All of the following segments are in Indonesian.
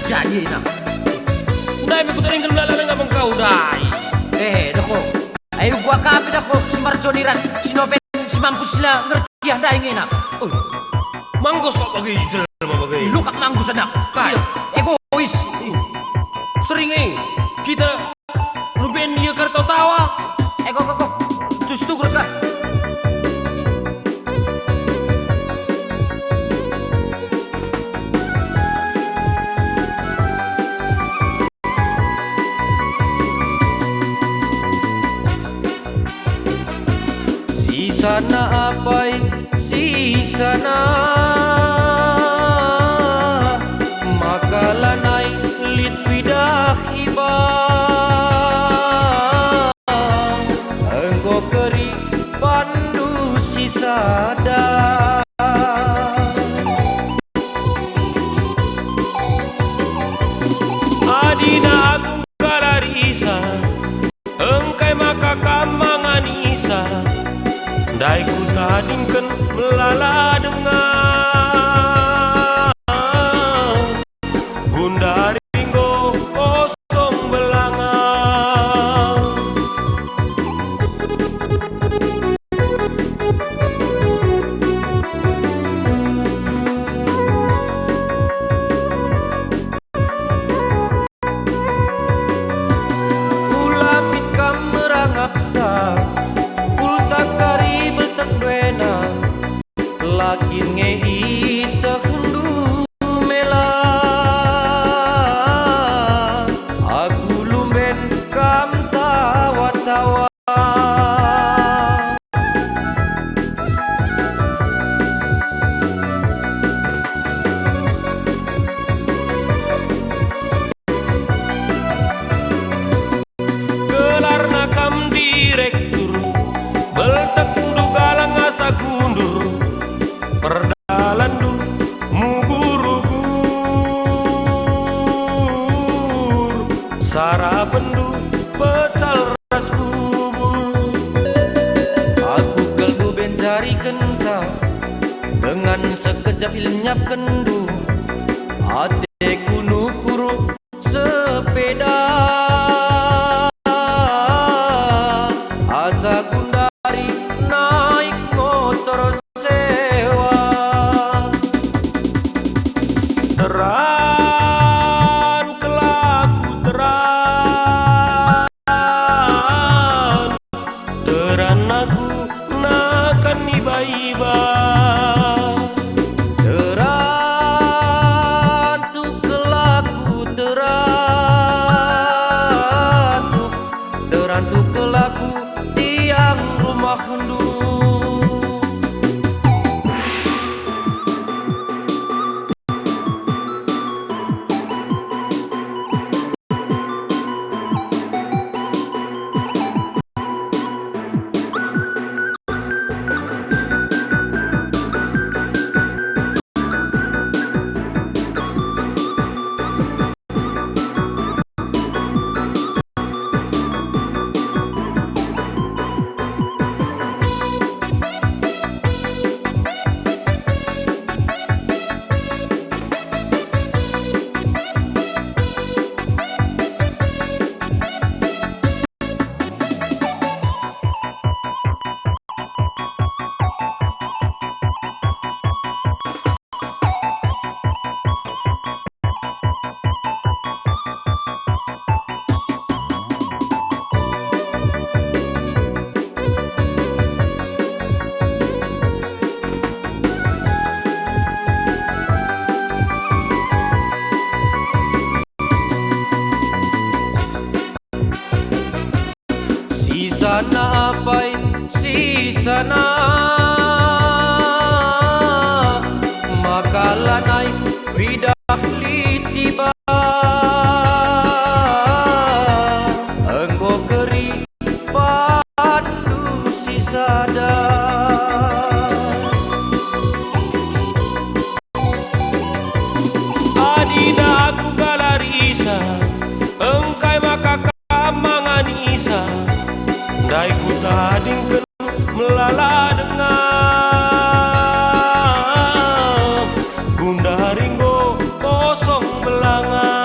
jadi nak. Dai me kutaring kalala nga bang kau dai. Dako. Ayo gua kapi dako Sumarjo niras sinopen si mampus sila ngerti ya dai ngena. Manggos kok bagi jelema bagi. Lukak manggus anak. Kai. Egois. Sering kita ruben dia kartu tawa. Kok. Terus tuh ka. Sana apai sisana makalanay litwidah iba enggo keri pandu sisada adina agung kalarisa engkai maka kamangan isa dai ku tadingkan melala dengan gundari ringgo kosong belanga ulapit kam merangapsa lakin ngei tehendu mela aku lumben kam tawa-tawa gelarna kam direktur beltek dugalang asa gundur perdalandu mugur-ugur sarapendu pecal ras bubur aku kalbu bencari kentang dengan sekejap ilnyap kendu ate kunu kuru sepeda asa kundari naik motor teran kelaku teran aku nakan iba-iba teran tu kelaku teran tu kelaku tiang rumah hendu sana apai sisana makalanay widah litiba enggo keri pandu sisada adina aku galarisa engkai maka kamangan isa dai ku tadingkeun melala dengan gunda ringgo kosong belanga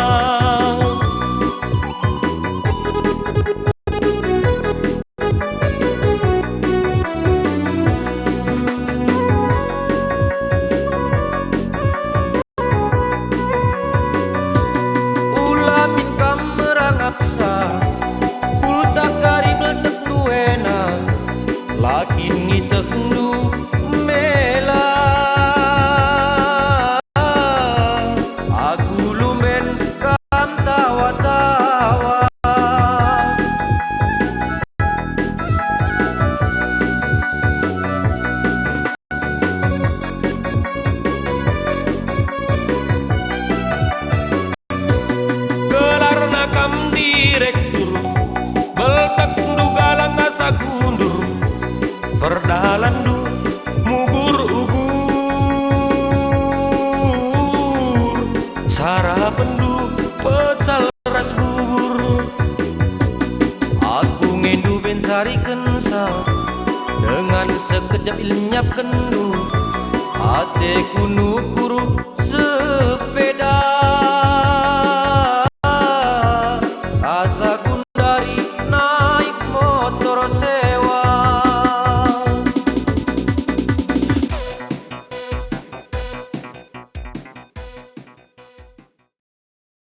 tehndu mela aku lumen kam tawa-tawa gelarna kam direktur beltek galang asa gundur perdalandu mugur ugur sarapendu pecal ras bubur aku ngendu bensari kensal dengan sekejap ilnyap kendu hati kunu kuru sepeda